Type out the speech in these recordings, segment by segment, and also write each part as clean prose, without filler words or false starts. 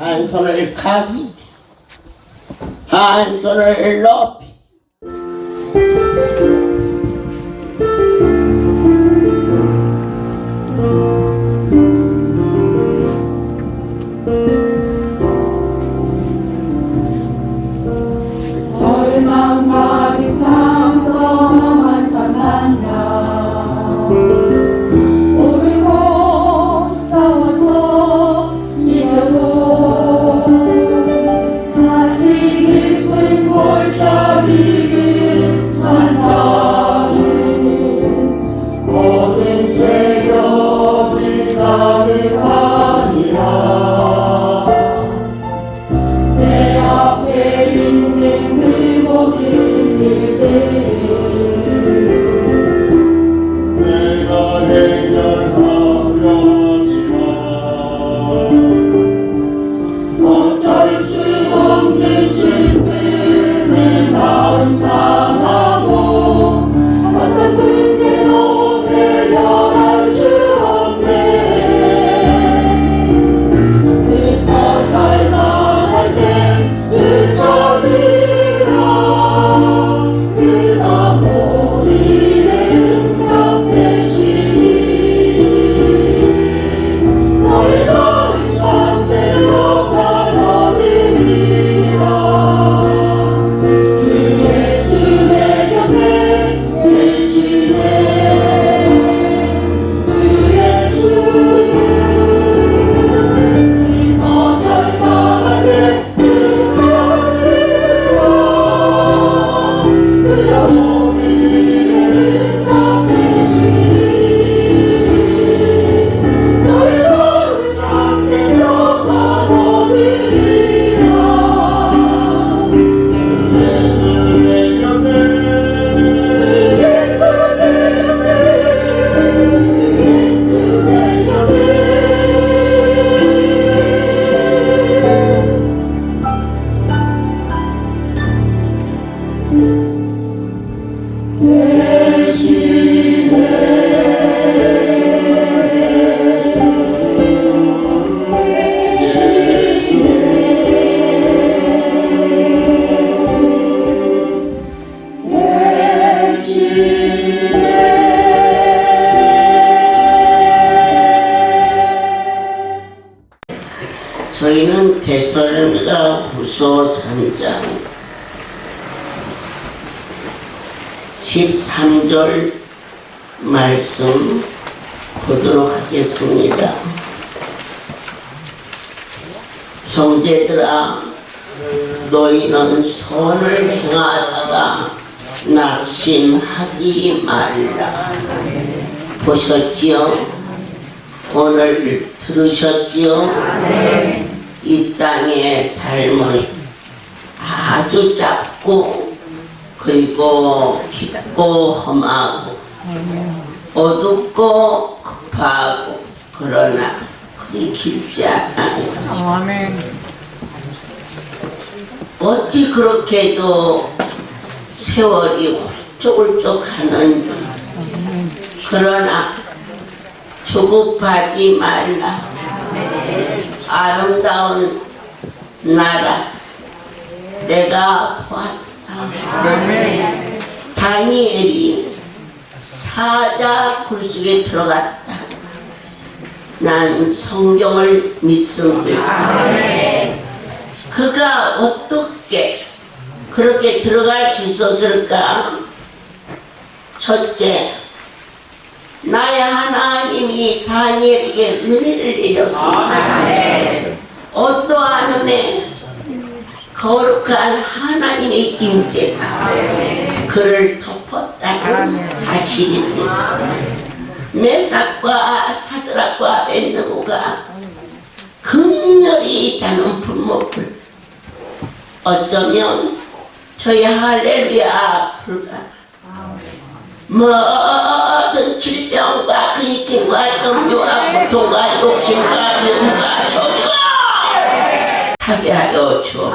한 손을 가슴, 한 손을 높이. 절망 가득 장성한 산 만나 오르고 싸워서 이겨도 다시 깊은 골짜기를 간다는 모든 세력이 가득하니라. 내 앞에 있는 그 모든 일들을 내가 해결하려 하지만 어쩔 수 없는 슬픔에 마음 상하고 어떤 문제도 해결할 수 없네. 슬퍼 절망할 때 주처지라 그가 모든 일에 응답되시니 너의 마음 참되어 바라느니라. 주 예수 내 곁에 계시네. 주 예수 슬퍼 절망할 때 주처지라 그가 모든 일에 응답되시니 너의 마음 참되어 바라느니라. 예수 내 곁에 예수 내 곁에 예수 내 곁에 저희는 데살로니가 후서 3장 13절 말씀 보도록 하겠습니다. 형제들아, 너희는 선을 행하다가 낙심하지 말라. 보셨지요? 오늘 들으셨지요? 이 땅의 삶은 아주 짧고 그리고 깊고 험하고 어둡고 급하고 그러나 그리 길지 않아요. 어찌 그렇게도 세월이 훌쩍훌쩍 하는지. 그러나 조급하지 말라. 아름다운 나라 내가 보았다. 다니엘이 사자 굴속에 들어갔다. 난 성경을 믿습니다. 그가 어떻게 그렇게 들어갈 수 있었을까? 첫째, 나의 하나님이 다니엘에게 은혜를 내렸습니다. 어떠한 은혜? 거룩한 하나님의 임재가 그를 덮었다는 사실입니다. 메삭과 사드락과 아벤느고가 극렬히 있다는 품목을 어쩌면 저희 할렐루야 불가 모든 질병과 근심과 염려와 고통과 욕심과 미움과 저주가 타게 하여 주옵소서.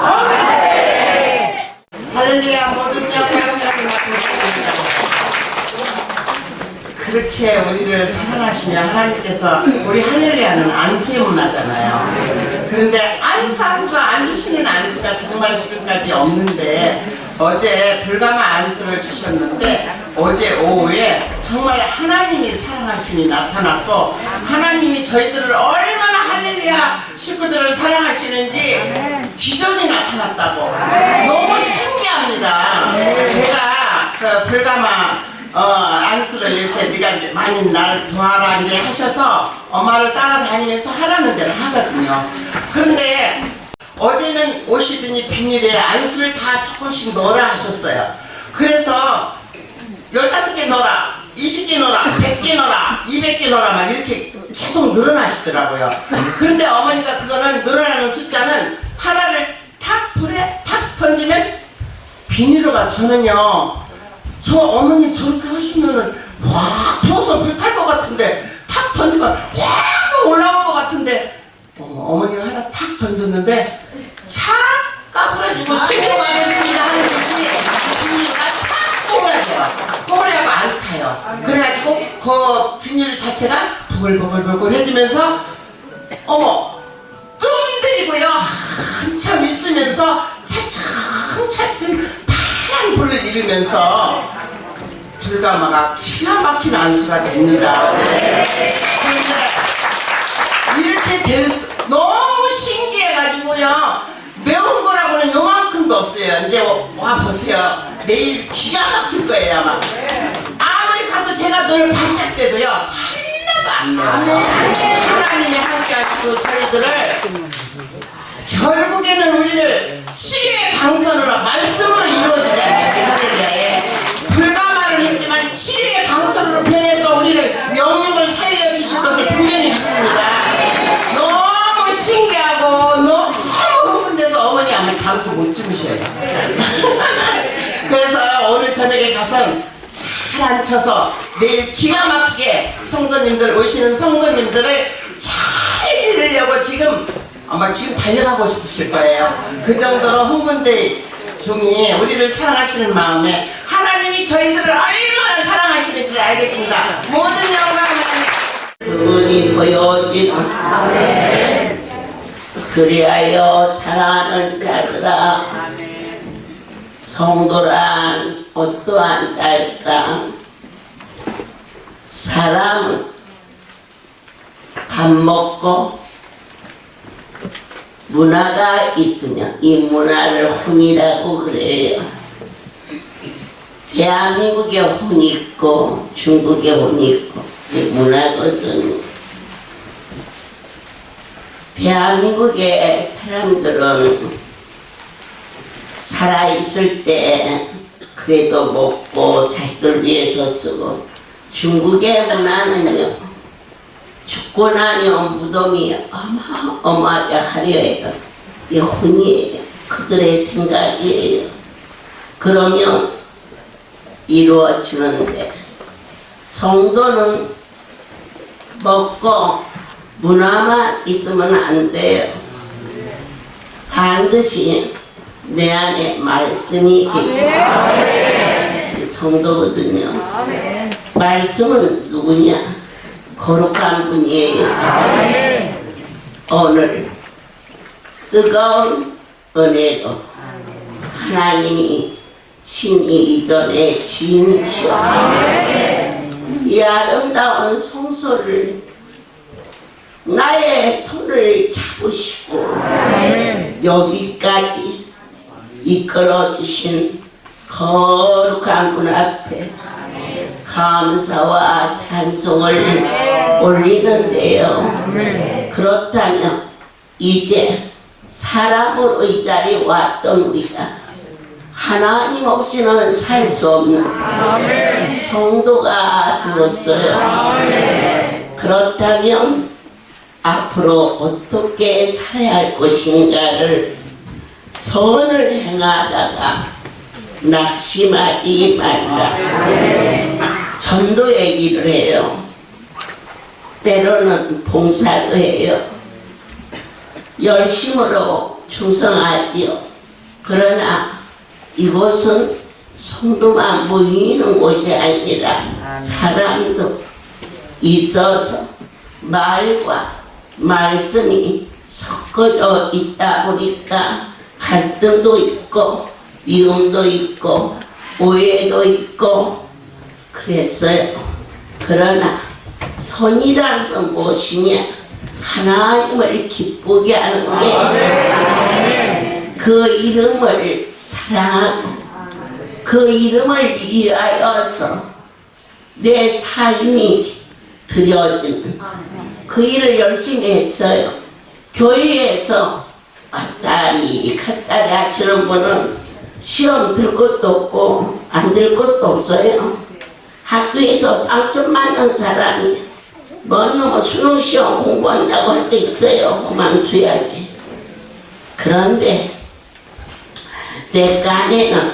할렐루야. 모든 영광을 맡습니다. 그렇게 우리를 사랑하시며 하나님께서 우리 할렐루야는 안수의 문화잖아요. 그런데 안수 안 주시는 안수가 정말 지금까지 없는데 어제 불가마 안수를 주셨는데 어제 오후에 정말 하나님이 사랑하심이 나타났고 하나님이 저희들을 얼마나 할렐루야 식구들을 사랑하시는지 기적이 나타났다고 너무 신기합니다. 제가 그 불가마 안수를 이렇게 네가 많이 나를 도와라 이렇게 하셔서 엄마를 따라다니면서 하라는 대로 하거든요. 그런데 어제는 오시더니 비닐에 안수를 다 조금씩 넣으라 하셨어요. 그래서 15개 넣어라, 20개 넣어라, 100개 넣어라, 200개 넣어라 막 이렇게 계속 늘어나시더라고요. 그런데 어머니가 그거는 늘어나는 숫자는 하나를 탁 불에 탁 던지면 비닐로가 저는요 저 어머니 저렇게 하시면은 확 부어서 불탈 것 같은데 탁 던지면 확 올라올 것 같은데 어머니가 하나 탁 던졌는데 착 까불어지고 수고하셨습니다 하는 듯이 비닐가 탁 꼬부라져요. 안 타요. 그래가지고 그 비닐 자체가 부글부글 해지면서 어머 뜸들이고요 한참 있으면서 차츰 파란 불을 일으면서 불가마가 기가 막힌 안수가 됩니다. 그런데 이렇게 될 수 너무 신기해가지고요 매운 거라고는 요만큼도 없어요. 이제 와 보세요. 내일 기가 막힐 거예요 아마. 아무리 가서 제가 늘 반짝대도요 하나도 안 매워요. 하나님이 함께 하시고 저희들을 결국에는 우리를 치유의 방선으로 말씀으로 이루어지잖아요. 할렐루야에 불가마를 했지만 치유의 방선으로 변해서 우리를 영역을 살려주실 것을 분명히 믿습니다. 너무 신기하고 너무 흥분돼서 어머니 아마 잠도 못 주무셔요. 그래서 오늘 저녁에 가서 잘 앉혀서 내일 기가 막히게 성도님들 오시는 성도님들을 잘 지내려고 지금 아마 지금 달려가고 싶으실 거예요. 그 정도로 흥분된 종이 우리를 사랑하시는 마음에 하나님이 저희들을 얼마나 사랑하시는지를 알겠습니다. 모든 영광 하나님. 그분이 보여지는 그리하여 사랑하는 자들아 성도란 어떠한 자일까? 사람은 밥 먹고 문화가 있으면 이 문화를 혼이라고 그래요. 대한민국에 혼이 있고 중국에 혼이 있고 이 문화거든요. 대한민국의 사람들은 살아있을 때 그래도 먹고 자식들 위해서 쓰고 중국의 문화는요 죽고 나면 무덤이 어마어마하게 화려해요. 이게 혼이에요. 그들의 생각이에요. 그러면 이루어지는데 성도는 먹고 문화만 있으면 안 돼요. 반드시 내 안에 말씀이 계십니다. 성도거든요. 말씀은 누구냐? 거룩한 분이에요. 오늘 뜨거운 은혜로 하나님이 친히 이전에 주인이시오. 이 아름다운 성소를 나의 손을 잡으시고 여기까지 이끌어 주신 거룩한 분 앞에 감사와 찬송을 올리는데요. 그렇다면 이제 사람으로 이 자리에 왔던 우리가 하나님 없이는 살 수 없는 성도가 되었어요. 그렇다면 앞으로 어떻게 살아야 할 것인가를 선을 행하다가 낙심하지 말라. 전도의 일을 해요. 때로는 봉사도 해요. 열심으로 충성하지요. 그러나 이곳은 성도만 모이는 곳이 아니라 사람도 있어서 말과 말씀이 섞어져 있다 보니까 갈등도 있고 미움도 있고 오해도 있고 그랬어요. 그러나 선이라는 것은 무엇이냐? 하나님을 기쁘게 하는 게 그 이름을 사랑하고 그 이름을 위하여서 내 삶이 드려지는 그 일을 열심히 했어요. 교회에서 왔다리 갔다리 하시는 분은 시험 들 것도 없고 안 들 것도 없어요. 학교에서 빵점 맞는 사람이 뭐 수능 시험 공부한다고 할 때 있어요. 그만둬야지. 그런데 내 간에는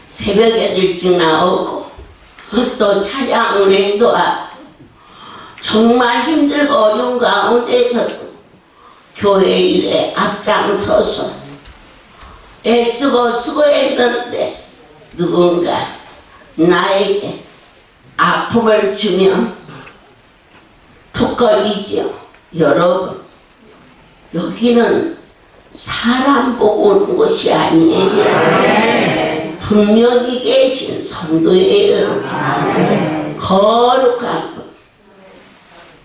새벽에 일찍 나오고 또 차량 운행도 하고 정말 힘들고 어려운 가운데서도 교회 일에 앞장서서 애쓰고 수고했는데 누군가 나에게 아픔을 주면 툭 걸리지요. 여러분, 여기는 사람 보고 오는 곳이 아니에요. 분명히 계신 성도예요. 거룩한 분.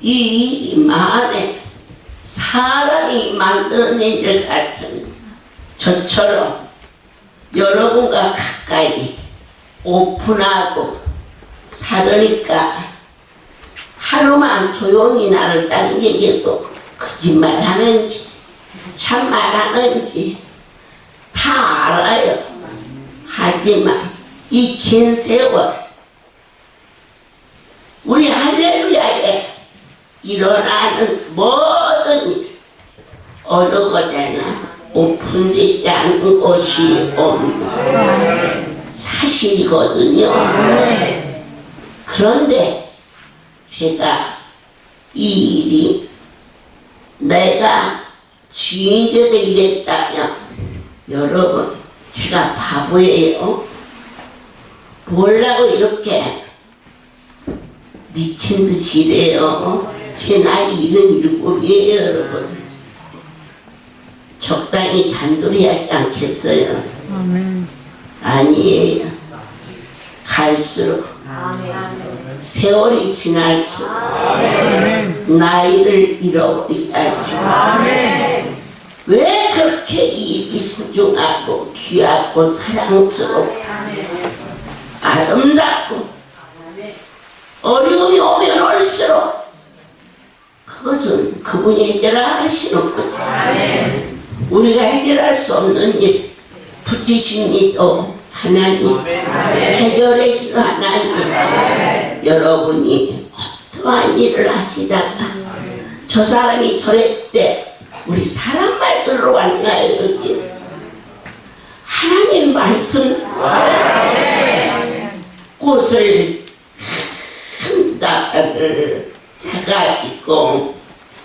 이 일이 만에 사람이 만들어낸 일 같은 저처럼 여러분과 가까이 오픈하고 살으니까 하루만 조용히 나를 당기게도 거짓말 하는지 참말 하는지 다 알아요. 하지만 이 긴 세월 우리 할렐루야에 일어나는 모든 일 어느 것에나 오픈되지 않은 곳이 없는 사실이거든요. 그런데 제가 이 일이 내가 주인 돼서 일했다면 여러분 제가 바보예요. 뭐라고 이렇게 미친 듯이 이래요. 제 나이 77이에요 여러분. 적당히 단둘이 하지 않겠어요? 아니에요. 갈수록 세월이 지날수록 나이를 잃어버리다지. 왜 그렇게 이 일이 소중하고 귀하고 사랑스럽고 아름답고 어려움이 오면 올수록 그것은 그분이 해결하시는 거죠. 우리가 해결할 수 없는 일 붙이신 이도 하나님, 해결해 주는 하나님. 여러분이 어떠한 일을 하시다가 저 사람이 저랬대 우리 사람 말 들으러 왔나요? 여기 하나님 말씀 꽃을 한 다발을 사가지고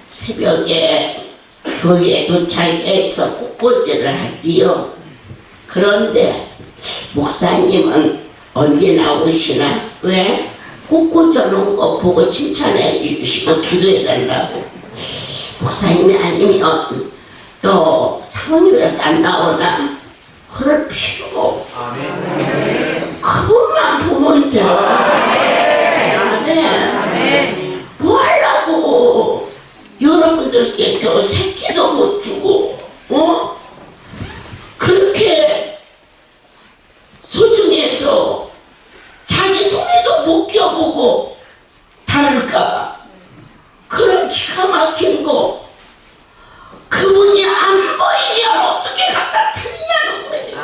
새벽에 교회에 도착해서 꽃꽂이를 하지요. 그런데 목사님은 언제 나오시나? 왜? 꽃 꽂아놓은 거 보고 칭찬해 주시고 기도해 달라고. 목사님이 아니면 또 사모님이라도 안 나오나? 그럴 필요가 없어. 그것만 보면 돼. 아멘. 뭐 하려고 여러분들께서 새끼도 못 주고 그렇게 소중해서 자기 손에도 못 껴보고 다를까봐 그런 기가 막힌 거 그분이 안 보이면 어떻게 갖다 드리냐는 거예요.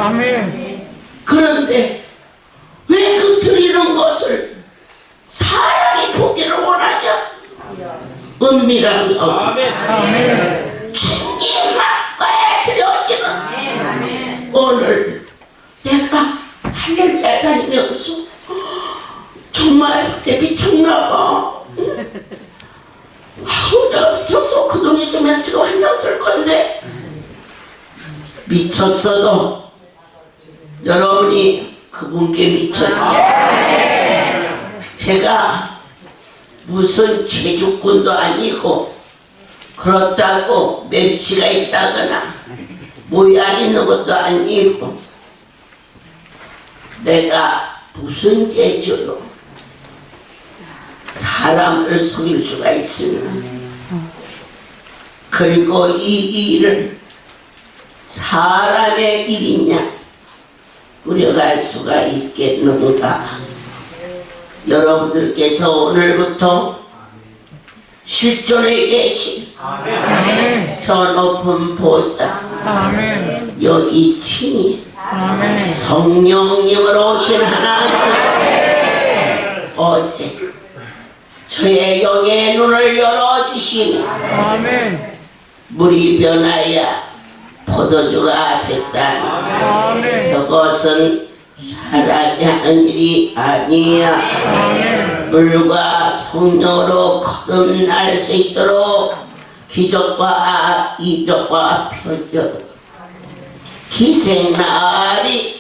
아멘. 그런데 왜 그 드리는 것을 사람이 보기를 원하냐? 은밀한 거 아멘. 주님 앞에 드려지는 오늘 내가 할렐루야 다니면서 정말 그게 미쳤나봐. 아우 내가 미쳤어. 그 돈 있으면 지금 한 장 쓸 건데 미쳤어도 여러분이 그분께 미쳤지. 제가 무슨 제주꾼도 아니고 그렇다고 맵시가 있다거나 모양 있는 것도 아니고 내가 무슨 재주로 사람을 속일 수가 있으나 그리고 이 일을 사람의 일이냐 뿌려갈 수가 있겠는가. 여러분들께서 오늘부터 실존에 계신 아멘. 저 높은 보좌 아멘. 여기 친히 아멘. 성령님으로 오신 하나님 어제 저의 영의 눈을 열어주시니 아멘. 물이 변하여 포도주가 됐다니 아멘. 저것은 사람이 하는 일이 아니야. 아멘. 물과 성령으로 거듭날 수 있도록 기적과 이적과 표적 기생나비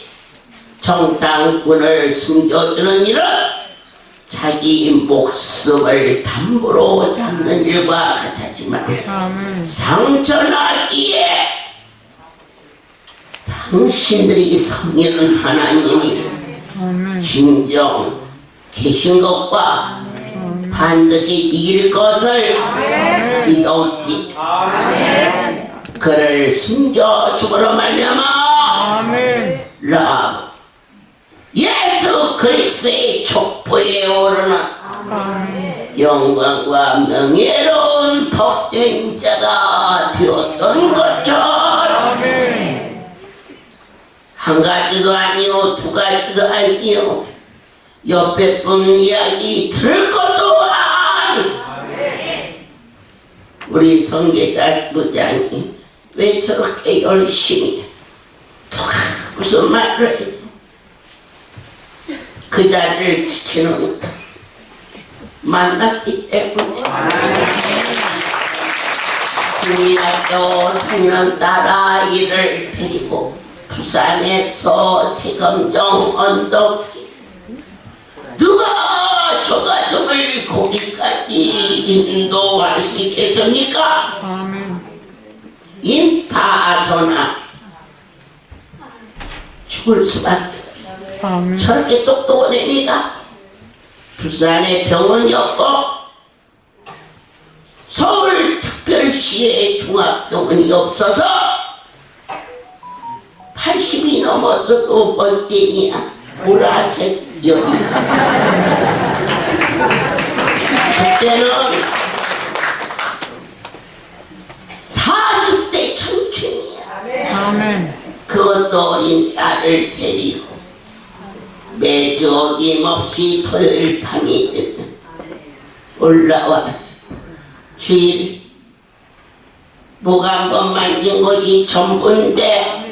정당꾼을 숨겨주는 일은 자기 목숨을 담보로 잡는 일과 같았지만 아멘. 상처나기에 당신들이 섬기는 하나님이 아멘. 진정 계신 것과 반드시 이길 것을 믿었기 그를 숨겨 죽으러 말미암아 아멘. 라 예수 그리스도의 족보에 오르는 아멘. 영광과 명예로운 복된 자가 되었던 것처럼 아멘. 한 가지도 아니요 두 가지도 아니요 옆에 분 이야기 들을 것도 아니요 우리 성계자 부장님 왜 저렇게 열심히 누가 무슨 말을 해도 그 자리를 지켜놓으니까 만났기 때문에 국민학교 다니는 딸아이를 데리고 부산에서 세금정 언덕길 누가 저 가정을 거기까지 인도할 수 있겠습니까? 아멘. 인파선아 죽을 수밖에 없어. 아멘. 저렇게 똑똑한 애미가 부산에 병원이 없고 서울특별시에 종합병원이 없어서 80이 넘어서도 멋쟁이야 보라색 여기가 그때는 40대 청춘이야 아멘. 그것도 어린 딸을 데리고 매주 어김없이 토요일 밤이 되면 올라와서 주일 목 한 번 만진 것이 전부인데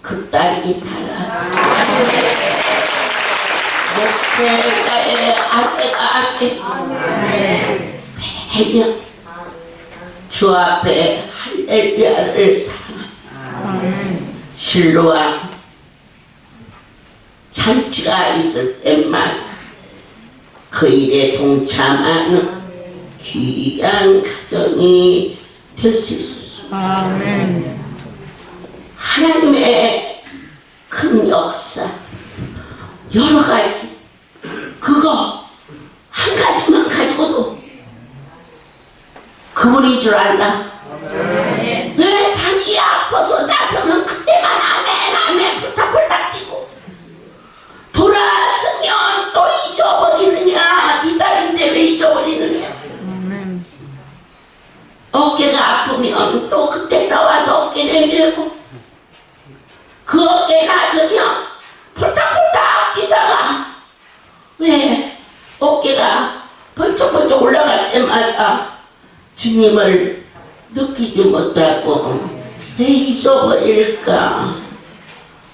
그 딸이 살아서 목회가의 아내가 되면 주 앞에 할렐루야를 사랑합니다. 아멘. 실로와 잔치가 있을 때만 그 일에 동참하는 귀한 가정이 될 수 있었습니다. 아멘. 하나님의 큰 역사 여러 가지 그거 한 가지만 가지고도 그분인 줄 알라. 왜 다리 아파서 나서면 그때만 아멘 불탁불탁 뛰고 돌아서면 또 잊어버리느냐. 네 딸인데 왜 잊어버리느냐. 아멘. 어깨가 아프면 또 그때 와서 어깨 내밀고 그 어깨 나서면 폴딱폴딱 뛰다가 왜 어깨가 번쩍번쩍 올라갈 때마다 주님을 느끼지 못하고 왜 잊어버릴까.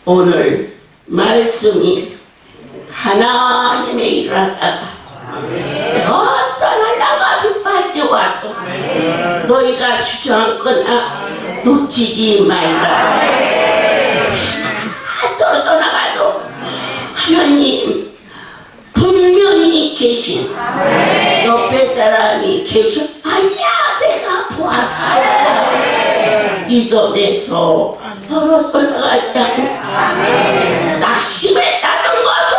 오늘 말씀이 하나님의 일을 하다가 어떤 한라가 빗발이 와도 너희가 주저앉거나 놓치지 말라. 다 떠나가도 하나님 분명히 계신 계셔? 아니야, 내가 보았어. 이전에서 떨어져 나가지 않고 낙심했다는 것은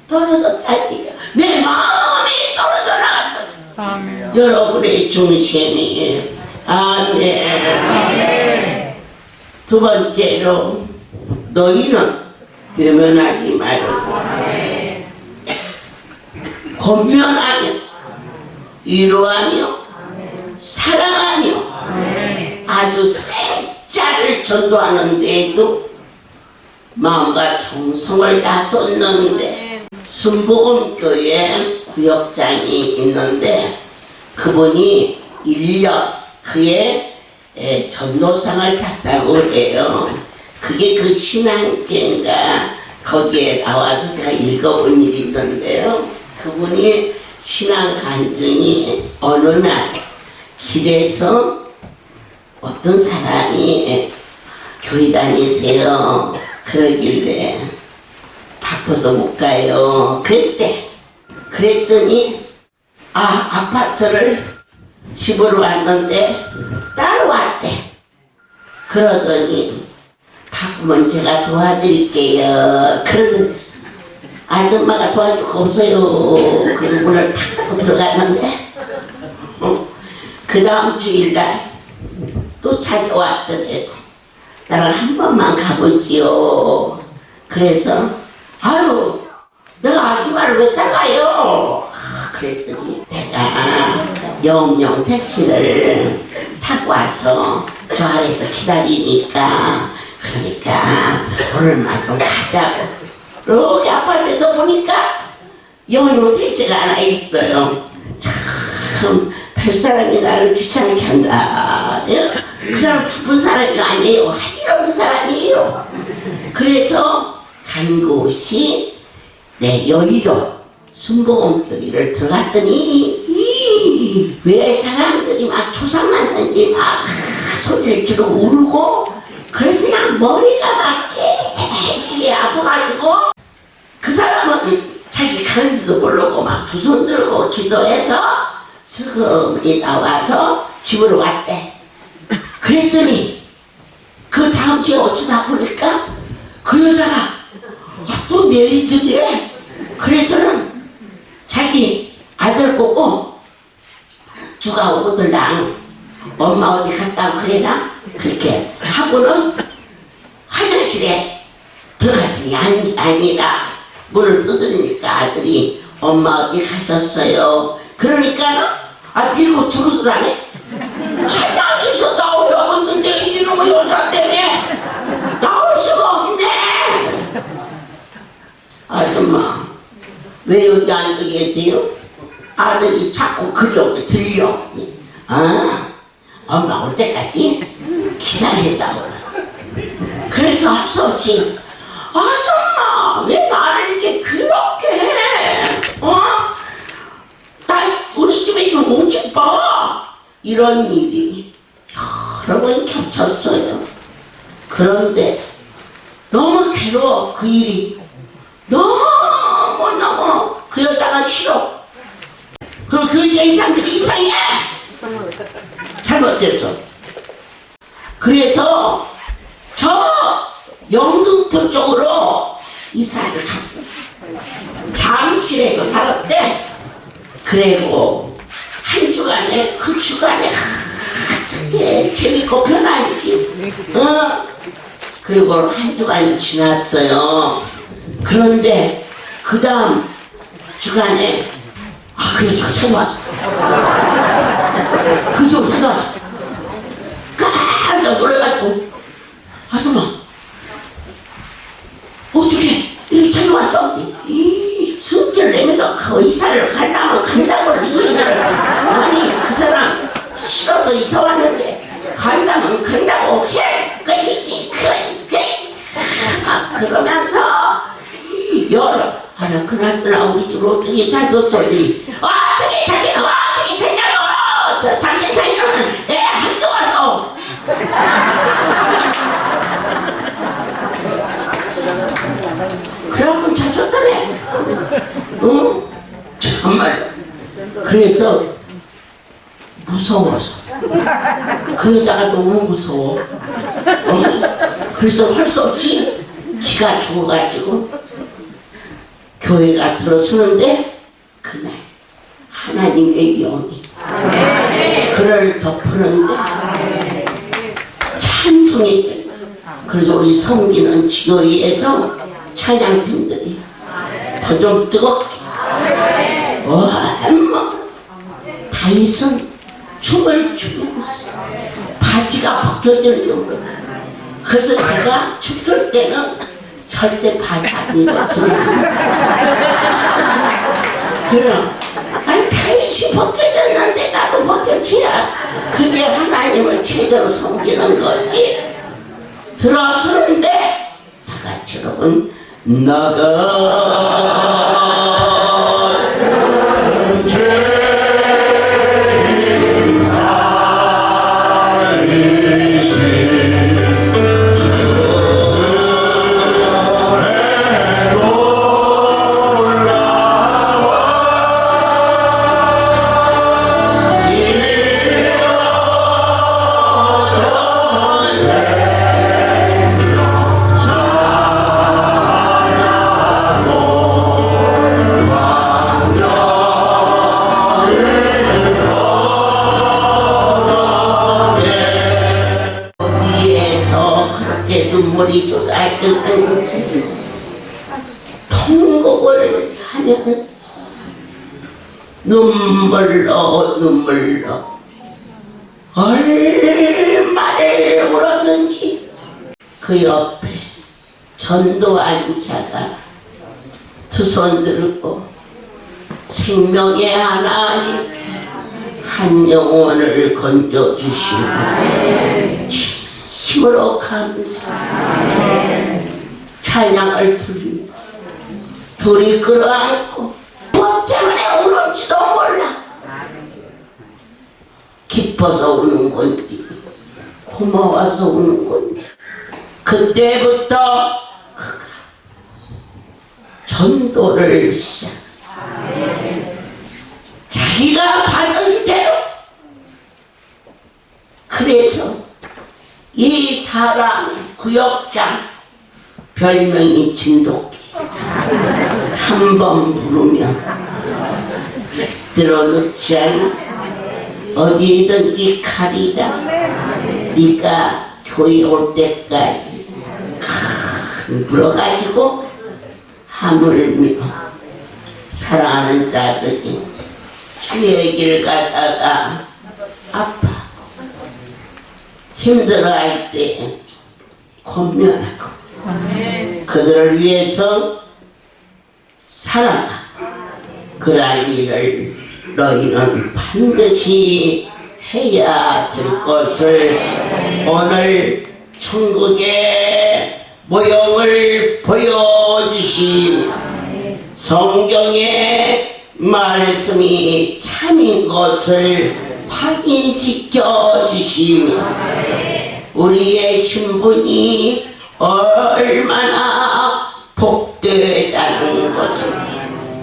떨어졌다니까. 내 마음이 떨어져 나갔다. 아멘. 여러분의 중심이. 아멘. 두 번째로, 너희는 외면하지 말고 권면하며 위로하며 사랑하며 아주 생자를 전도하는데도 마음과 정성을 다 쏟는데, 순복음교회 구역장이 있는데 그분이 1년 그의 전도상을 탔다고 해요. 그게 그 신앙계인가 거기에 나와서 제가 읽어본 일이 있는데요. 그분이 신앙 간증이 어느 날 길에서 어떤 사람이 교회 다니세요 그러길래 바빠서 못 가요 그랬더니 아파트를 집으로 왔는데 따라왔대. 그러더니 바쁘면 제가 도와드릴게요 그러더니 아줌마가 도와줄 거 없어요. 그 문을 탁 닫고 들어갔는데 그 다음 주일날 또 찾아왔더니 나랑 한 번만 가보지요. 그래서 아유 내가 아줌마를 왜 따라가요? 그랬더니 내가 영영 택시를 타고 와서 저 아래서 기다리니까 그러니까 오늘만 좀 가자고. 이렇게 아파트에서 보니까 영영 택시가 하나 있어요. 참 별사람이 나를 귀찮게 한다. 그 사람 바쁜 사람이 아니에요. 할 일 없는 사람이에요. 그래서 간 곳이 여의도 순복음교회를 들어갔더니 왜 사람들이 막 초상났는지 막 소리를 지르고 울고, 그래서 그냥 머리가 막 깨지게 아파가지고 그 사람은 자기 가는지도 모르고 막 두 손 들고 기도해서 슬금이 나와서 집으로 왔대. 그랬더니 그 다음 주에 어쩌다 보니까 그 여자가 또 내리더래. 그래서는 자기 아들 보고 누가 오더랑 엄마 어디 갔다 오고 그래나? 그렇게 하고는 화장실에 들어갔더니 아니라 문을 두드리니까 아들이 엄마 어디 가셨어요? 그러니까는 밀고 들어오더라네. 화장실에서 나오려고 했는데 이놈의 여자 때문에 나올 수가 없네. 아줌마 왜 여기 앉아 계세요? 아들이 자꾸 그려도 들려. 엄마 올 때까지 기다렸다고. 그래서 할 수 없이 아줌마 왜 나를 이렇게 그렇게 해? 나 우리 집에 좀 오지 마. 이런 일이 여러 번 겹쳤어요. 그런데 너무 괴로워. 그 일이 너무너무 그 여자가 싫어. 그리고 그 인상들이 이상해. 잘못됐어. 그래서 저 영등포 쪽으로 이사를 갔어. 잠실에서 살았대. 그리고 한 주간에 그 주간에 되게 재밌고 편하지. 그리고 한 주간이 지났어요. 그런데 그 다음 주간에 그 여자가 찾아왔어. 그 여자가 찾아왔어. 깜짝 놀래가지고 아줌마 어떻게 이렇게 찾아왔어? 숨결 내면서 그 이사를 가려면 간다고 얘기를. 아니 그 사람 싫어서 이사 왔는데 간다면 간다고 해 것이지. 그러면서 그나저나 우리 집 어떻게 찾았어지? 어떻게 찾냐고? 어떻게 찾냐고? 당신 다니는 애 학교 가서 그래갖고 찾았더래. 응? 정말. 그래서 무서워서 그 여자가 너무 무서워. 그래서 할 수 없이 기가 죽어가지고 교회가 들어서는데 그날 하나님의 영이 그를 덮으는데 찬송했어요. 그래서 우리 섬기는 지교회에서 찬양팀들이 더 좀 뜨겁게 다윗은 춤을 추면서 바지가 벗겨질 정도로. 그래서 제가 춤출 때는 절대 바지 안 입어주겠어요. 그럼 다윗이 벗겨졌는데 나도 벗겨져야 그게 하나님을 제대로 섬기는 거지. 들어서는데 다같이 여러분 나가 눈물이 쏟아지는 통곡을 하면 눈물로 얼마를 울었는지 그 옆에 전도한 자가 두 손 들고 생명의 하나님께 한 영혼을 건져주시고 힘으로 감사 찬양을 드립니다. 둘이 끌어안고 뭐 때문에 우는지도 몰라. 기뻐서 우는 건지 고마워서 우는 건지. 그때부터 그가 전도를 시작. 자기가 받은 대로. 그래서 이 사람 구역장 별명이 진돗개. 한 번 부르면 들어놓지 않아. 어디든지 가리라. 네가 교회 올 때까지 물어가지고 하물며 사랑하는 자들이 주의 길 가다가 아파 힘들어할 때 권면하고 그들을 위해서 살아가. 그러한 일을 너희는 반드시 해야 될 것을 오늘 천국의 모형을 보여주시며 성경의 말씀이 참인 것을 확인시켜 주시며 우리의 신분이 얼마나 복되다는 것을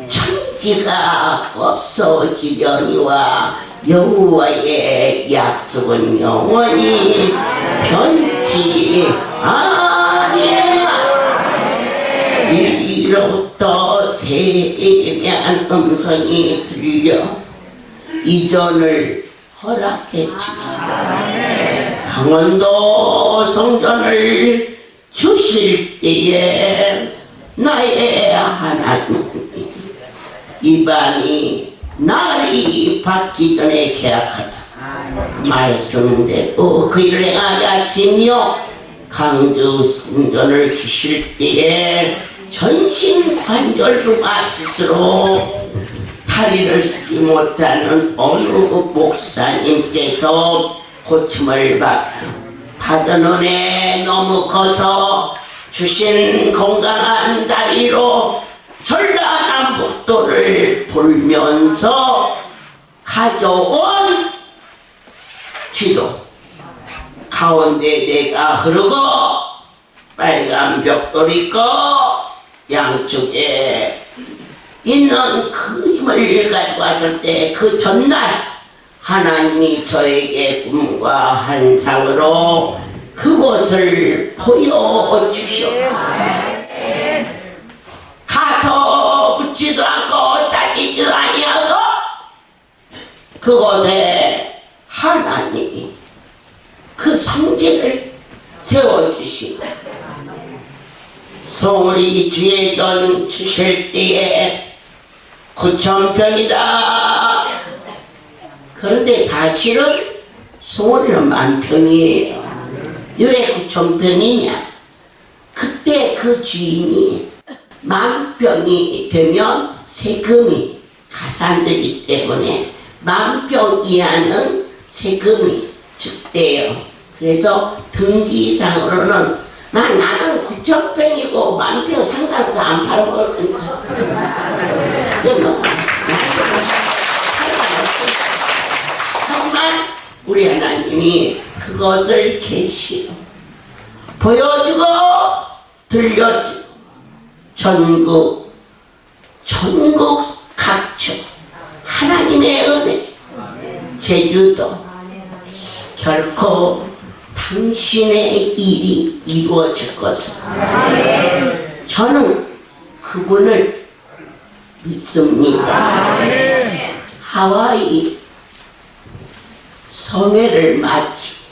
천지가 없어지려니와 여호와의 약속은 영원히 변치 아니하리라. 이로부터 세미한 음성이 들려 이전을 허락해 주시라. 강원도 성전을 주실 때에 나의 하나님 이 밤이 날이 밝기 전에 계약하라. 말씀대로 그 일을 행하시며 강주 성전을 주실 때에 전신관절루마 짓으로 다리를 쓰지 못하는 어느 목사님께서 고침을 받은 은혜 너무 커서 주신 건강한 다리로 전라남북도를 돌면서 가져온 지도 가운데 내가 흐르고 빨간 벽돌이 있고 양쪽에 있는 그림을 가지고 왔을 때 그 전날 하나님이 저에게 꿈과 환상으로 그곳을 보여주셨다. 가서 묻지도 않고 따지지도 아니하고 그곳에 하나님이 그 성지를 세워주시고 송우리 주예전 주실 때에 9,000평이다. 그런데 사실은 송우리는 10,000평이에요. 왜 9,000평이냐? 그때 그 주인이 10,000평이 되면 세금이 가산되기 때문에 10,000평 이하는 세금이 적대요. 그래서 등기상으로는 나는 9,000평이고 10,000평 상관없어 안 팔아먹으니까 그게 뭐 상관없어. 하지만 우리 하나님이 그것을 계시로 보여주고 들려주고 전국 각처 하나님의 은혜 제주도 결코 당신의 일이 이루어질 것을 저는 그분을 믿습니다. 하와이 성회를 마치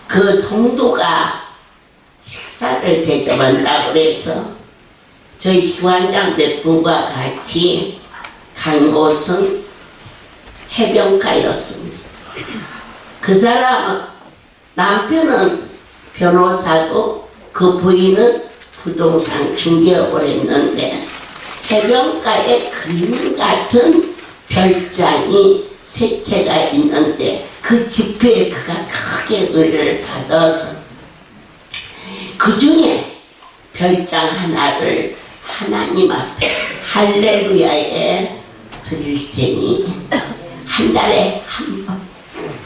그 성도가 식사를 대접한다고 그래서 저희 기관장 몇 분과 같이 간 곳은 해변가였습니다. 그 사람은 남편은 변호사고 그 부인은 부동산 중개업을 했는데 해변가에 그림 같은 별장이 세 채가 있는데 그 집회에 그가 크게 의뢰를 받아서 그 중에 별장 하나를 하나님 앞에 할렐루야에 드릴 테니 한 달에 한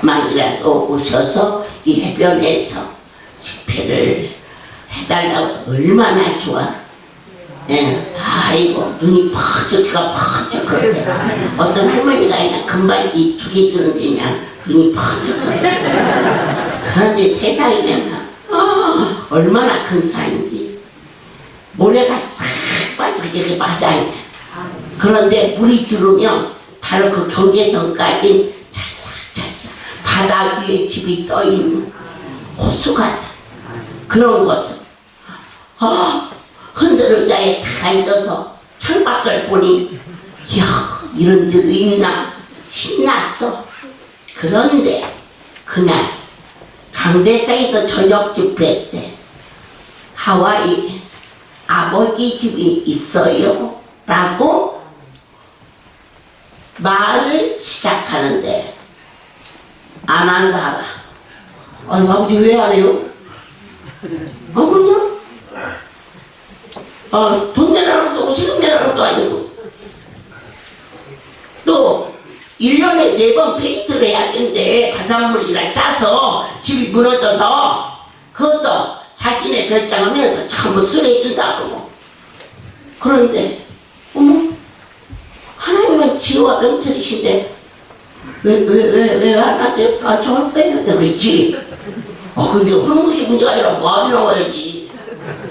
번만이라도 오셔서 이 해변에서 집회를 해달라고 얼마나 좋아. 예, 아이고 눈이 퍽쩍 그런데 어떤 할머니가 그냥 금반지 2개 주는데 그냥 눈이 퍽쩍 그런데 세상에는 얼마나 큰 산인지 모래가 싹 빠지고 되게 바다에 그런데 물이 들어오면 바로 그 경계선까지 찰싹 바다 위에 집이 떠있는 호수 같은 그런 곳은 흔들 의자에 다 앉아서 창밖을 보니 이야 이런 데도 있나 신났어. 그런데 그날 강대상에서 저녁 집회 때 하와이 아버지 집이 있어요 라고 말을 시작하는데 안 한다. 아버지 왜 안 해요? 그냥 돈 내라는 것도 아니고 세금 내라는 것도 아니고 또 1년에 4번 페인트를 해야 되는데 바닷물이랑 짜서 집이 무너져서 그것도 자기네 별장하면서 전부 쓰레해준다고. 그런데 하나님은 지혜와 명철이신데 왜 안 하세요? 저걸 빼야 돼 그랬지. 근데 그런 것이 문제가 아니라 말이 나와야지.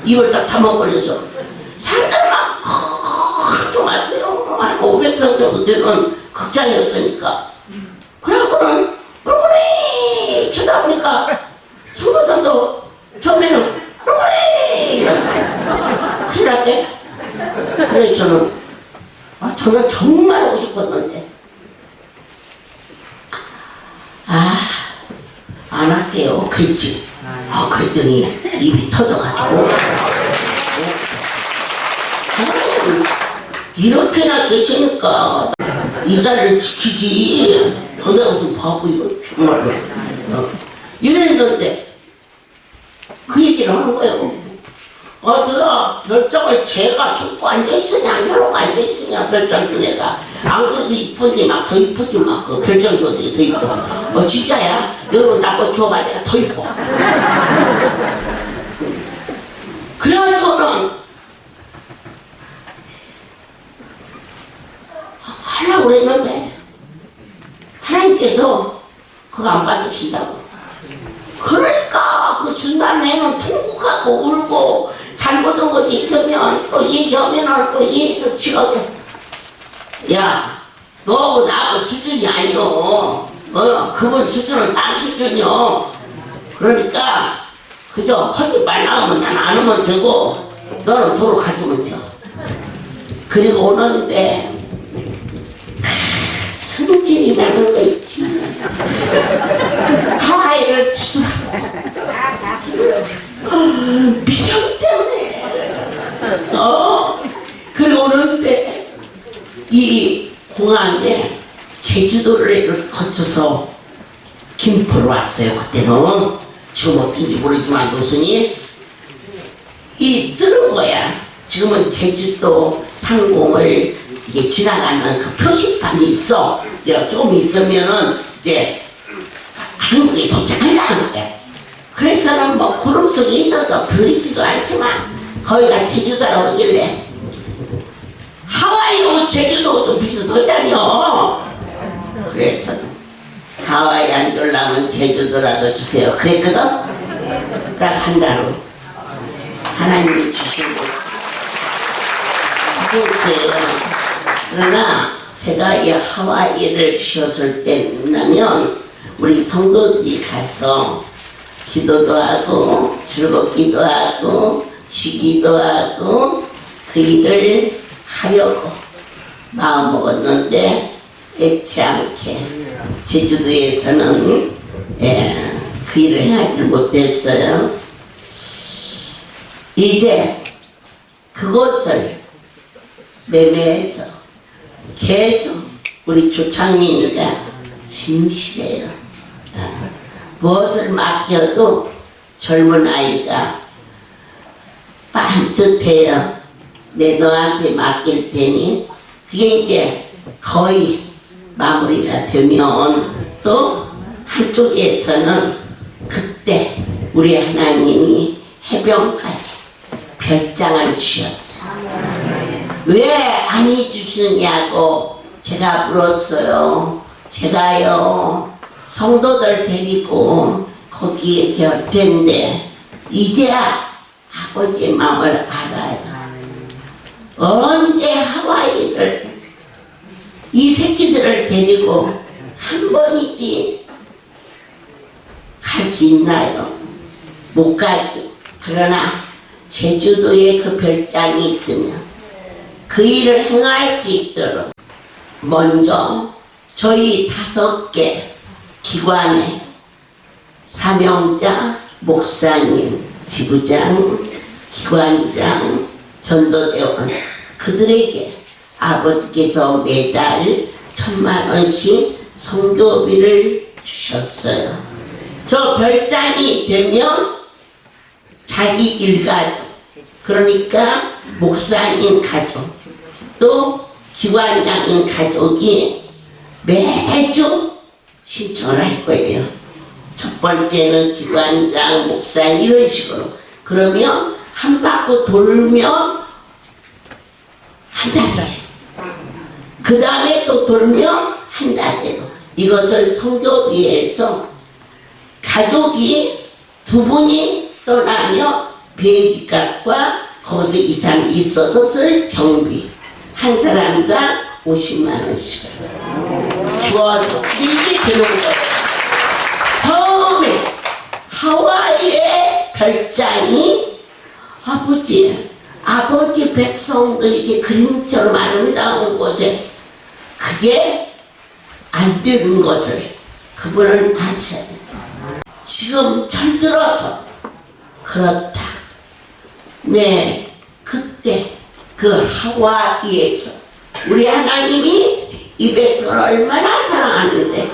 입을 딱 다먹어버려서 사람들 막 좀 왔어요. 한 500평 정도 되는 극장이었으니까. 그래갖고는 뿔뿔이 쳐다보니까 성도들도 처음에는 뿔뿔이 이러고 큰일 났대. 그래서 저는 저는 정말 하고 싶었는데 안 할게요 그랬지. 그랬더니 입이 터져가지고 이렇게나 계시니까 이 자리를 지키지. 내가 무슨 바보이고 정말로 이랬는데 그 얘기를 하는 거예요. 저 별장을 제가 쫓고 앉아있으냐 혀놓고 앉아있으냐 별장 내가 안 그래도 이쁜지 막 더 이쁘지 막 그 별장 줬으니 더 이뻐. 진짜야 여러분 나고 줘봐 내가 더 이뻐. 그래가지고는 하려고 그랬는데 하나님 준다고. 그러니까 그 준다는 애는 통곡하고 울고 잘못한 것이 있으면 또 얘기하면 또 얘기도 치거든. 야, 너하고 나하고 수준이 아니오. 그분 수준은 딴 수준이요. 그러니까 그저 헛짓말 나오면 난 안 하면 되고 너는 도로 가지면 돼요. 그리고 오는데 성질이라는 거 있지. 하와이를 주더라고. 미련 때문에. 그리고 오는데 이 공항에 제주도를 이렇게 거쳐서 김포로 왔어요. 그때는 지금 어떤지 모르지만 노선이 이 뜨는 거야. 지금은 제주도 상공을 이게 지나가는 그 표시판이 있어. 이제 조금 있으면은 이제 한국에 도착한다는 거야. 그래서는 뭐 구름 속에 있어서 보이지도 않지만 거기가 제주도라고 하길래 하와이하고 제주도 좀 비슷하잖여. 그래서 하와이 안 줄라면 제주도라도 주세요. 그랬거든. 딱 한 달로 하나님이 주신 곳이에요. 그러나 제가 이 하와이를 주셨을 때는 우리 성도들이 가서 기도도 하고 즐겁기도 하고 쉬기도 하고 그 일을 하려고 마음먹었는데 애치 않게 제주도에서는 그 일을 행하지 못했어요. 이제 그곳을 매매해서 계속 우리 조창민이가 진실해요. 무엇을 맡겨도 젊은 아이가 반듯해요. 내 너한테 맡길 테니 그게 이제 거의 마무리가 되면 또 한쪽에서는 그때 우리 하나님이 해변가에 별장을 주셨다. 왜 안 해주시냐고 제가 물었어요. 제가요 성도들 데리고 거기에 곁인데 이제야 아버지의 마음을 알아요. 언제 하와이를 이 새끼들을 데리고 한 번이지 갈 수 있나요? 못 가죠. 그러나 제주도에 그 별장이 있으면 그 일을 행할 수 있도록 먼저 저희 5개 기관의 사명자, 목사님, 지부장, 기관장, 전도대원 그들에게 아버지께서 매달 1,000,000원씩 선교비를 주셨어요. 저 별장이 되면 자기 일가족, 그러니까 목사님 가족, 또 기관장인 가족이 매주 신청을 할 거예요. 첫 번째는 기관장, 목사님 이런 식으로. 그러면 한 바퀴 돌면 한 달에, 그 다음에 또 돌면 한 달에도 이것을 선교비에서 가족이 2분이 떠나며 비행기값과 거기서 이상 있어서 쓸 경비 한 사람당 500,000원씩을 주어서 이게 되는 거예요. 처음에 하와이의 별장이 아버지 백성들 이렇게 그림처럼 아름다운 곳에 그게 안 되는 것을 그분은 아셔야 돼요. 지금 철들어서 그렇다. 네, 그때 그 하와이에서 우리 하나님이 이 백성을 얼마나 사랑하는데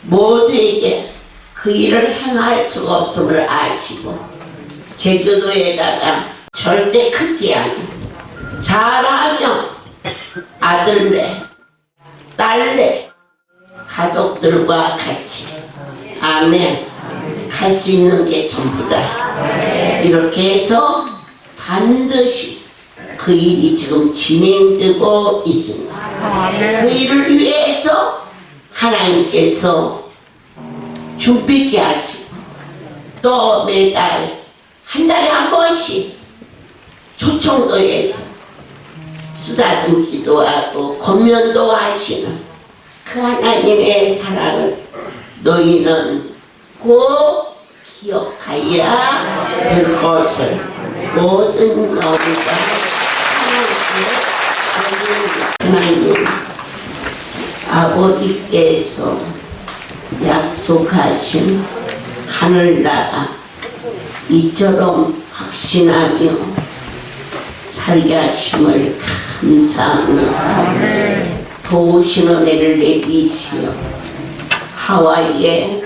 모두에게 그 일을 행할 수가 없음을 아시고 제주도에다가 절대 크지 않은 잘하면 아들네, 딸네, 가족들과 같이 아멘 갈 수 있는 게 전부다. 이렇게 해서 반드시 그 일이 지금 진행되고 있습니다. 그 일을 위해서 하나님께서 춤빛게 하시고 또 매달 한 달에 한 번씩 초청도에서 쓰다듬기도 하고 권면도 하시는 그 하나님의 사랑을 너희는 꼭 기억하여야 될 것을 모든 너희가 하나님 아버지께서 약속하신 하늘나라 이처럼 확신하며 살게 하심을 감사하며 도우신 은혜를 내리시어 하와이에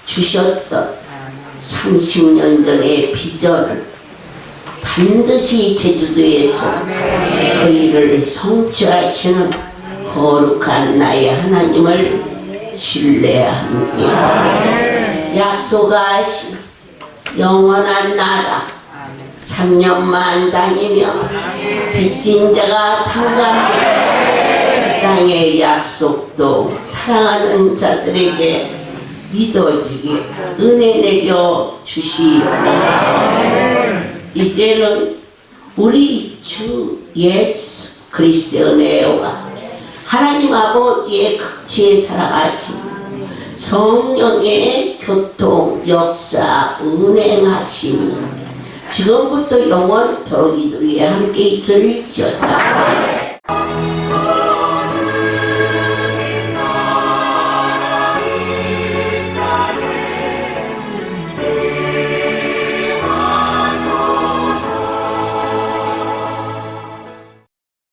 주셨던 30년 전의 비전을 반드시 제주도에서 그 일을 성취하시는 거룩한 나의 하나님을 신뢰합니다. 약속하신 영원한 나라 3년만 다니며 빚진 자가 탕감되고 땅의 약속도 사랑하는 자들에게 믿어지게 은혜 내려 주시옵소서. 이제는 우리 주 예수 그리스도의 은혜와 하나님 아버지의 극치에 살아가신 성령의 교통 역사 운행하심이 지금부터 영원토록 이들 위에 함께 있을지어다.